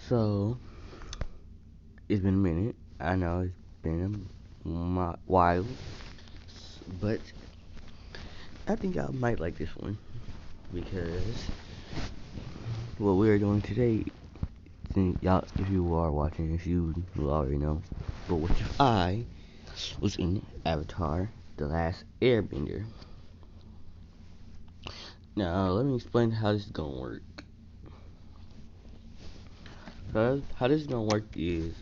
So, it's been a minute. I know it's been a while, but I think y'all might like this one because what we're doing today, y'all, if you are watching this, you will already know. But what if I was in Avatar: The Last Airbender? Now, let me explain how this is gonna work. How this is gonna work is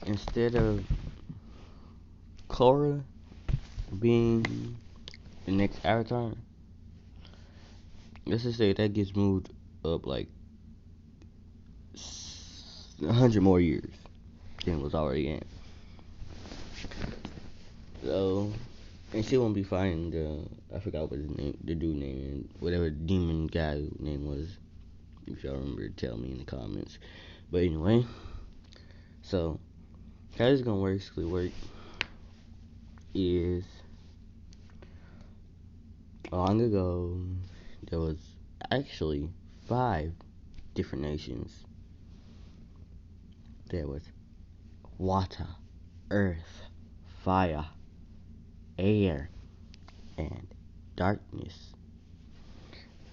instead of Korra being the next Avatar, let's just say that gets moved up like 100 more years than was already in. So, and she won't be finding I forgot what the dude name, whatever demon guy name was. If y'all remember, tell me in the comments. But anyway, so how this gonna work is long ago there was actually 5 different nations. There was water, earth, fire, air, and darkness.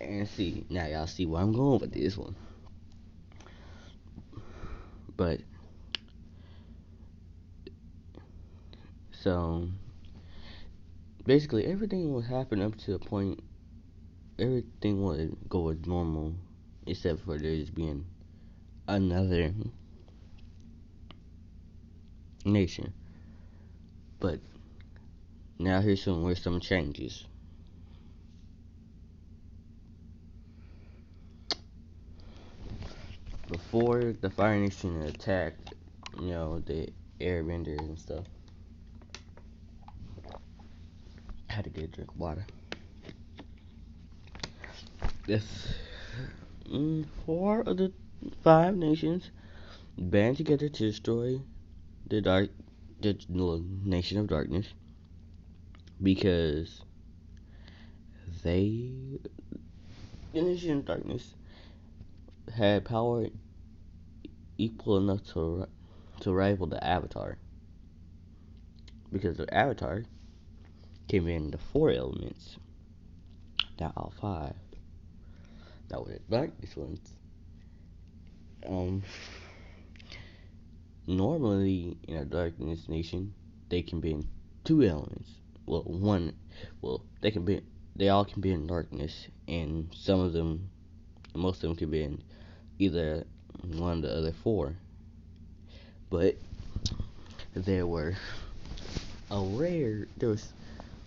And see, now y'all see where I'm going with this one. But so basically everything would happen up to a point. Everything would go as normal, except for there just being another nation. But now here's where some changes. Before the Fire Nation attacked, the Airbenders and stuff. I had to get a drink of water. This 4 of the 5 nations band together to destroy the nation of darkness because the nation of darkness had power equal enough to rival the Avatar, because the Avatar came in the 4 elements, not all 5. That was the darkness ones. Normally in a darkness nation, they can be in 2 elements. Well, one. Well, they all can be in darkness, and most of them can be in either one of the other 4. But there was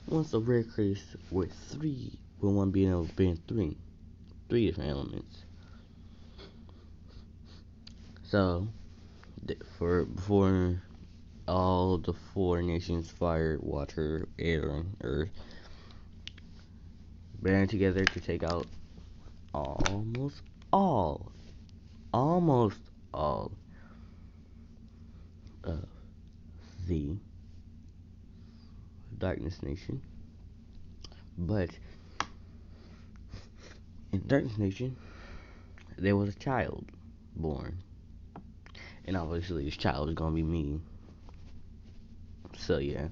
once a rare case with one being able to be in 3 different elements. So before all the 4 nations, fire, water, air, and earth, band together to take out almost all of the Darkness Nation. But in Darkness Nation, there was a child born. And obviously this child is gonna be me. So yeah.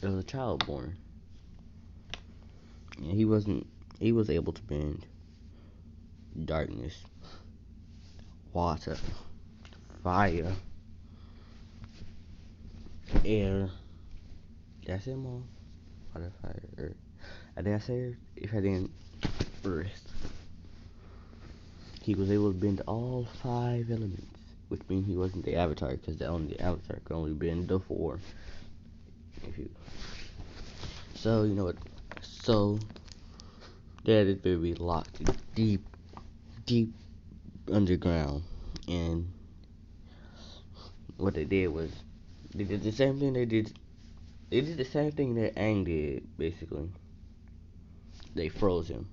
There was a child born. And he was able to bend darkness, water, fire, air. Did I say them all? Water, fire, earth. Did I say earth? If I didn't, earth. He was able to bend all 5 elements, which means he wasn't the Avatar, because the Avatar could only bend the 4. So you know what? So that is very locked deep underground, and what they did was they did the same thing they did. They did the same thing that Aang did, basically. They froze him.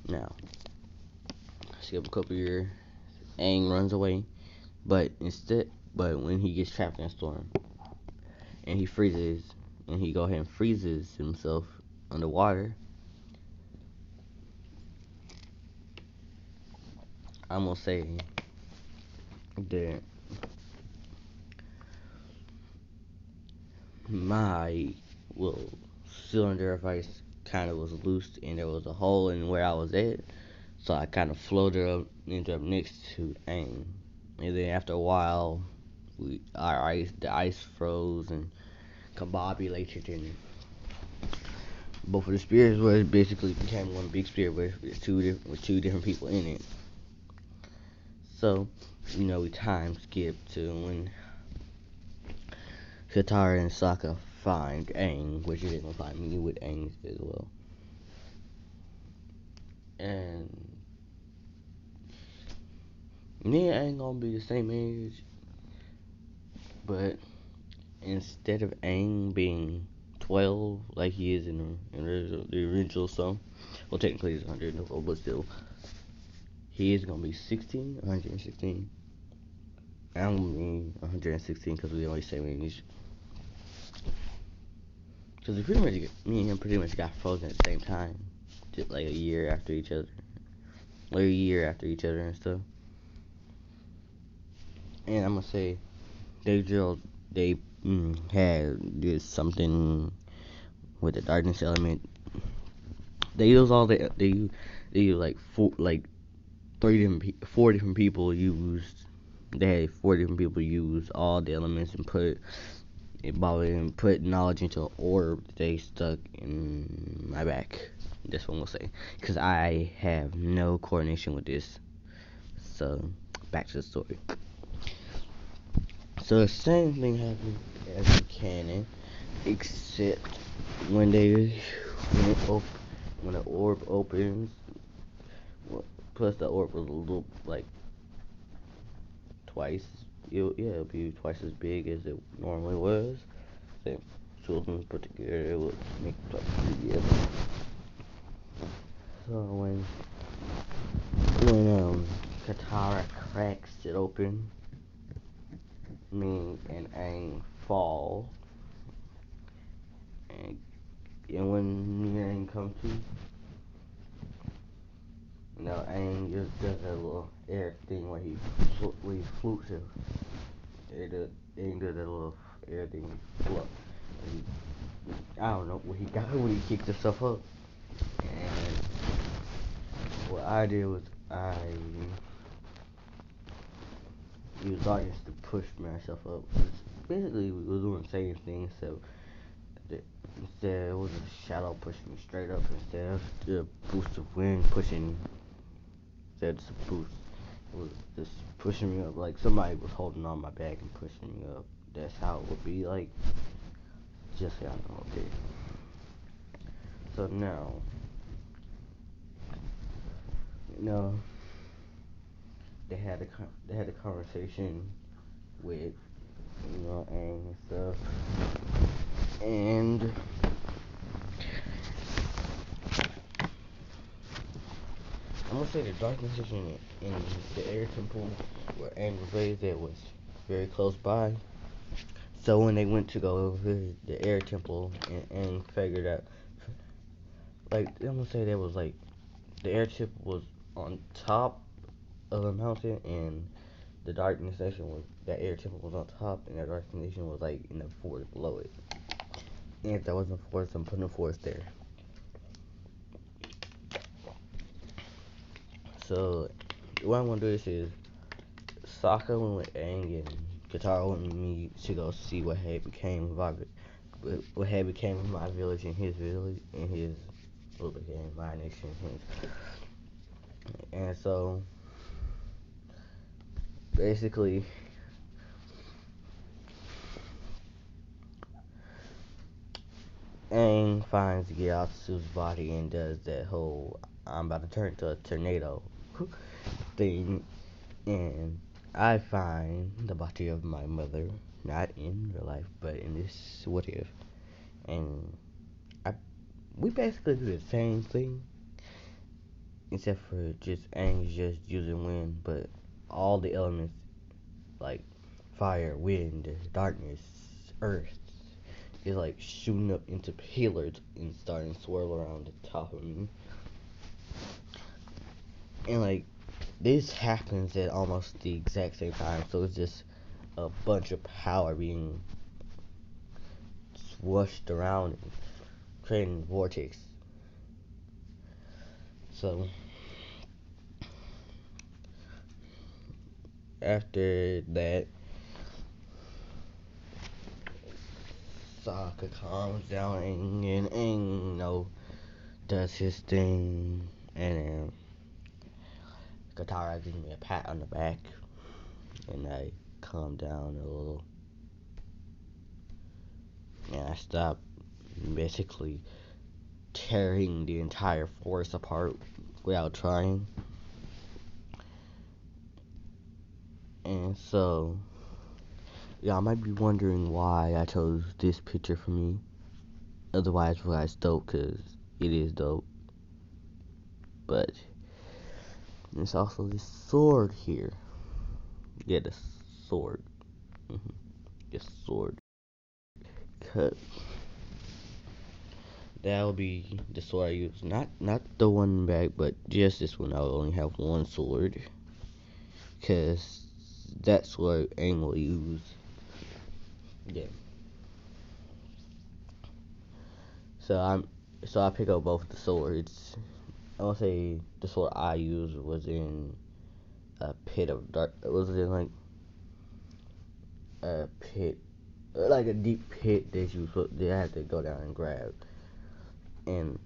Now, skip a couple years, Aang runs away, but when he gets trapped in a storm and he freezes, and he go ahead and freezes himself underwater, I'm gonna say that my little cylinder of ice kind of was loose, and there was a hole in where I was at, so I kind of floated up, ended up next to Aang. And then after a while, the ice froze and combobulated, and both of the spirits was basically became one big spirit with two different people in it. So, we time skip to when Katara and Sokka find Aang, which they're gonna find me with Aang as well. And me and Aang gonna be the same age, but instead of Aang being 12 like he is in the original song, well technically he's 100 years old, but still, he is gonna be 16, 116. I'm gonna be 116 because we only same age. Because me and him pretty much got frozen at the same time, just like a year after each other, and stuff. And I'm gonna say they had did something with the darkness element. They use all they use like four different people used. They had 4 different people use all the elements and put knowledge into an orb that they stuck in my back. That's what I'm gonna say, because I have no coordination with this. So back to the story. So the same thing happened as in canon, except when when the orb opens. Plus the orb was a little like twice. It'll be twice as big as it normally was. So two of them put together, it would make twice as big. So when Katara cracks it open, me and Aang fall, and when me and Aang come to, Aang just does that little air thing where he flukes him. Aang does that little air thing where he flux. I don't know what he got when he kicked himself up. And what I did was I used darkness to push myself up. Basically, we were doing the same thing, so instead it was a shadow pushing me straight up instead of the boost of wind pushing. Instead of just a boost, it was just pushing me up like somebody was holding on my back and pushing me up. That's how it would be like. Just so y'all know, okay. So now, they had a conversation with Aang and stuff, and I'm gonna say the darkness is in the air temple where Aang was raised. That was very close by. So when they went to go visit the air temple, and Aang figured out, like I'm gonna say there was like the air temple was on top of the mountain, and that air temple was on top, and the dark nation was like in the forest below it. And if that wasn't a forest, I'm putting a forest there. So what I'm gonna do is Sokka went with Aang and Katara went with me to go see what had became of my village and his village and his what became my nation and his. And so basically Aang finds Gyatso's body and does that whole I'm about to turn into a tornado thing, and I find the body of my mother, not in real life, but in this what if, and we basically do the same thing, except for just Aang's just using wind, but all the elements like fire, wind, darkness, earth, is like shooting up into pillars and starting to swirl around the top of me. And like this happens at almost the exact same time, so it's just a bunch of power being swushed around and creating a vortex. So after that, Sokka calms down and does his thing, and then Katara gives me a pat on the back, and I calm down a little, and I stop basically tearing the entire forest apart without trying. And so, y'all might be wondering why I chose this picture for me. Otherwise, why it's dope, because it is dope. But there's also this sword here. Yeah, the sword. This sword. Cut. That'll be the sword I use. Not the one back, but just this one. I'll only have one sword. Because that's what Aang will use. Yeah. So I pick up both the swords. I want to say the sword I used was in a pit of dark. It was in like a pit, like a deep pit that I had to go down and grab. And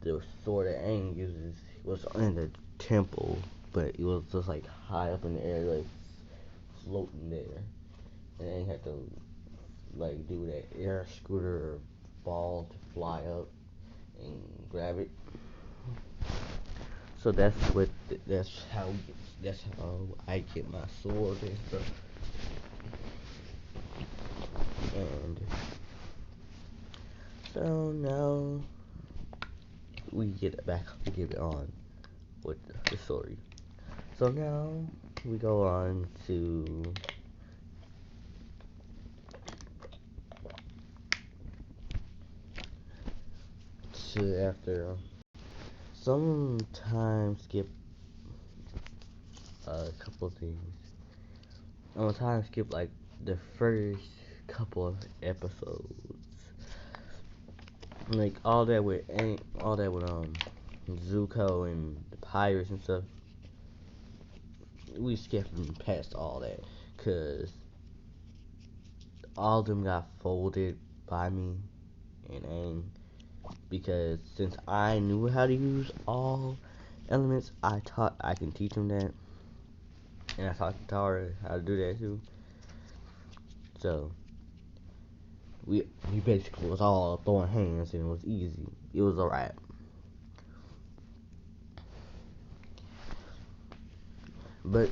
the sword that Aang uses was in the temple, but it was just like high up in the air, like floating there. And Aang had to like do that air scooter or ball to fly up and grab it. So that's how I get my sword and stuff. And so now we get it on with the story. So now we go on to after sometimes skip a couple things. I'm gonna try and skip like the first couple of episodes, like all that with Zuko and the pirates and stuff. We skipping past all that, cause all of them got folded by me and Aang. Because since I knew how to use all elements, I can teach them that, and I taught Tara how to do that too. So we basically was all throwing hands, and it was easy. It was alright. But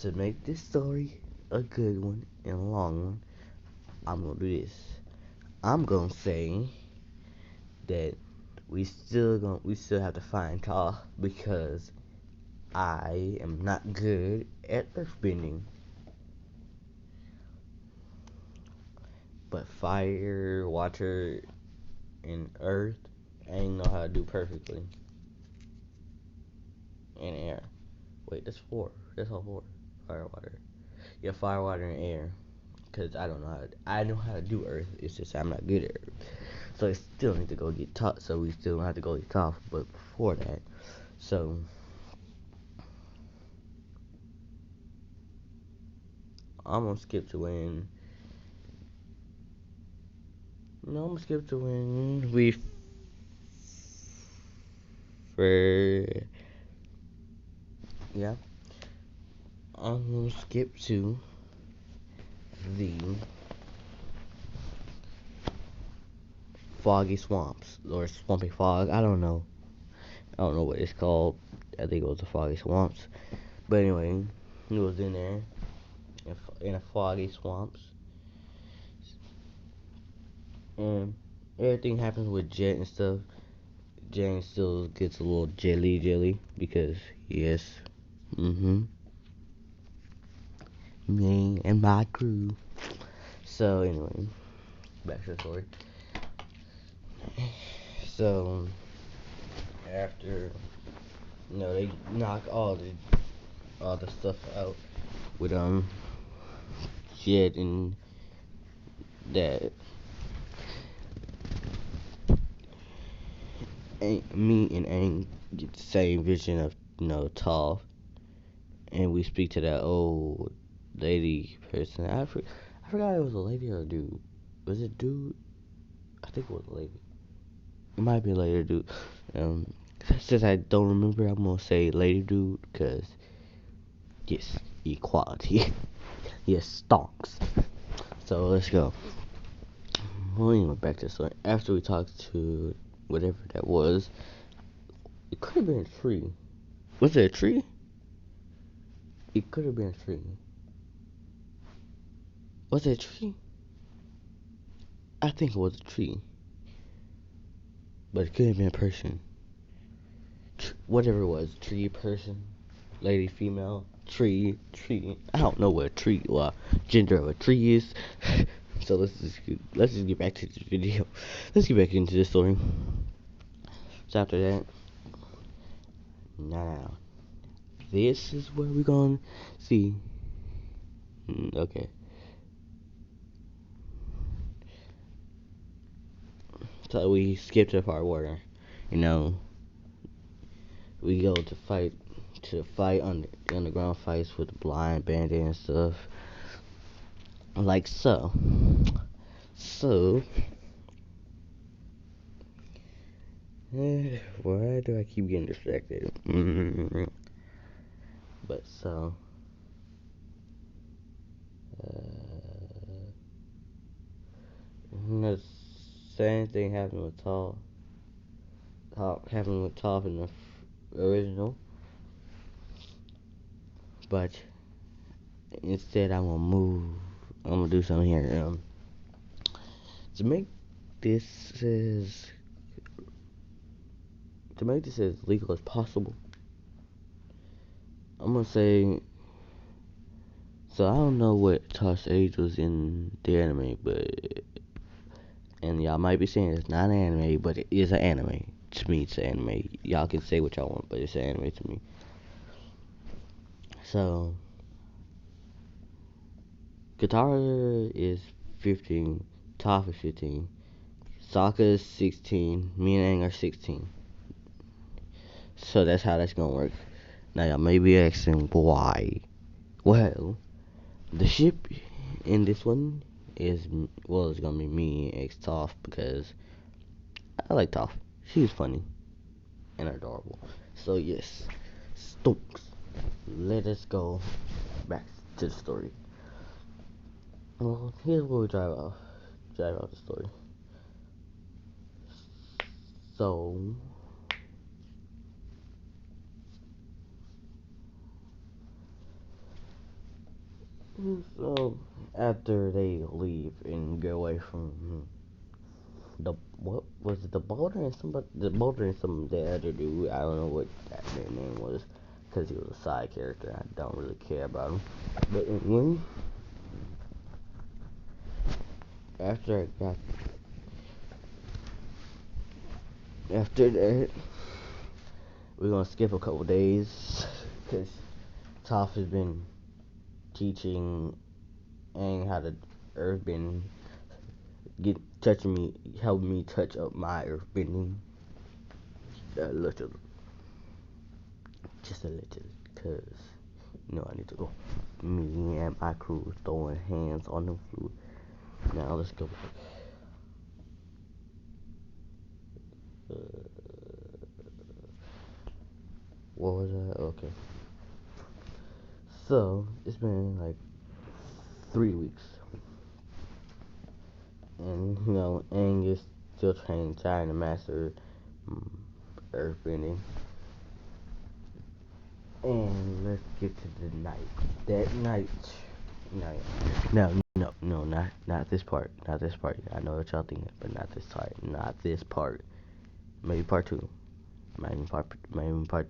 to make this story a good one and a long one, I'm gonna do this. I'm gonna say that we still have to find Toph, because I am not good at earthbending. But fire, water, and earth, I ain't know how to do perfectly. And air. Wait, that's four. That's all four. Fire, water. Yeah, fire, water, and air. Cause I don't know I know how to do earth. It's just I'm not good at earth. So I still need to go get taught. So we still have to go get taught. But before that, so I'm gonna skip to when. No, I'm gonna skip to when we for yeah. I'm gonna skip to the foggy swamps or swampy fog. I don't know. I don't know what it's called. I think it was the foggy swamps. But anyway, he was in there in a foggy swamps, and everything happens with Jet and stuff. Jane still gets a little jelly because yes, me and my crew. So anyway, back to the story. So after they knock all the stuff out with Jet and that me and Aang get the same vision of Toph, and we speak to that old lady person. I forgot it was a lady or a dude. Was it dude? I think it was a lady. It might be a lady or dude. Since I don't remember, I'm gonna say lady dude, cause yes, equality. Yes, stonks. So let's go. Well, anyway, back to the story. After we talked to whatever that was, it could have been a tree. Was it a tree? It could have been a tree. Was it a tree? I think it was a tree. But it could have been a person. Whatever it was. Tree, person, lady, female, tree. I don't know what a tree, gender of a tree is. So let's just get back to the video. Let's get back into the story. So after that, now, this is where we're going to see. Okay. So we skip to the part where, we go to fight on the underground fights with the blind bandit and stuff. Like so. So, why do I keep getting distracted? But so, the same thing happened with Toph. Happened with Toph in the original, but instead I'm gonna do something here. To make this as legal as possible, I'm gonna say. So I don't know what Toph's age was in the anime, and y'all might be saying it's not an anime, but it is an anime. To me, it's an anime. Y'all can say what y'all want, but it's an anime to me. So, Katara is 15, Toph is 15, Sokka is 16, me and Aang are 16. So that's how that's gonna work. Now y'all may be asking why. Well, the ship in this one it's gonna be me and ex Toph because I like Toph. She's funny and adorable. So yes, Stonks. Let us go back to the story. Well, here's where we drive off the story. So after they leave and get away from what was it, the boulder and some the other dude, I don't know what that name was because he was a side character. I don't really care about him. But anyway, after that, we're gonna skip a couple days because Toph has been teaching Aang how to earthbend, helping me touch up my earthbending a little, just a little, cause I need to go. Me and my crew throwing hands on the fluid. Now let's go back. What was that? Okay. So it's been like 3 weeks, and Aang is still trying to master earthbending. And let's get to the night. That night. No, not this part. Not this part. I know what y'all thinking, but not this part. Not this part. Maybe part 2. Maybe part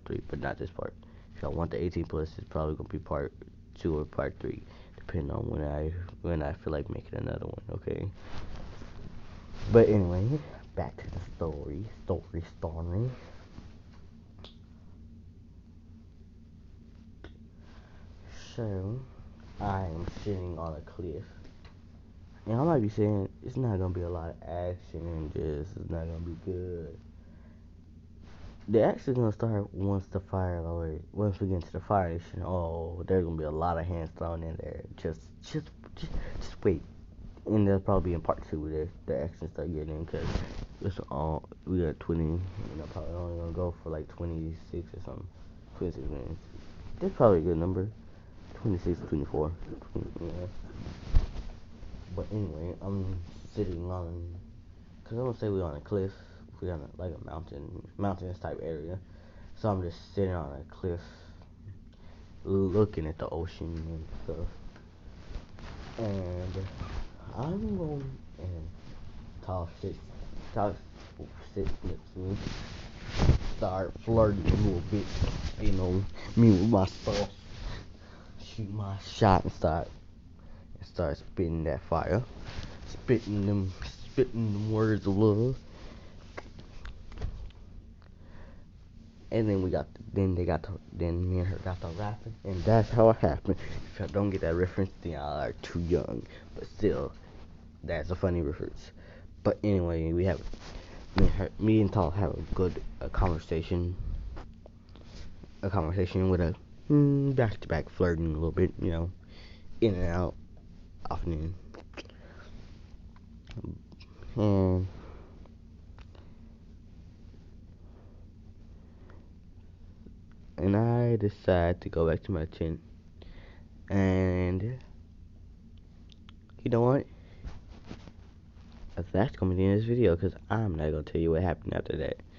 3, but not this part. If y'all want the 18 plus, it's probably gonna be part 2 or part 3, depending on when I feel like making another one. Okay. But anyway, back to the story. So I am sitting on a cliff, and I might be saying it's not gonna be a lot of action and just it's not gonna be good. The action's gonna start once we get into the fire station. Oh, there's gonna be a lot of hands thrown in there. Just wait, and that'll probably be in part two where the action start getting in because it's all we got 20. Probably only gonna go for like 26 or something. 26 minutes. That's probably a good number. 26 or 24. Yeah. But anyway, I'm sitting on, cause I'm gonna say we're on a cliff. We're on like a mountainous type area. So I'm just sitting on a cliff, looking at the ocean and stuff. And I'm going and Tal sits next to me, start flirting a little bit, me with myself, shoot my shot and start spitting that fire, spitting them words of love. And then then me and her got to rapping, and that's how it happened. If y'all don't get that reference, then y'all are too young. But still, that's a funny reference. But anyway, me and Tal have a conversation with a back to back flirting a little bit, in and out, off and in. And I decide to go back to my tent. And you know what? That's gonna be the end of this video because I'm not gonna tell you what happened after that.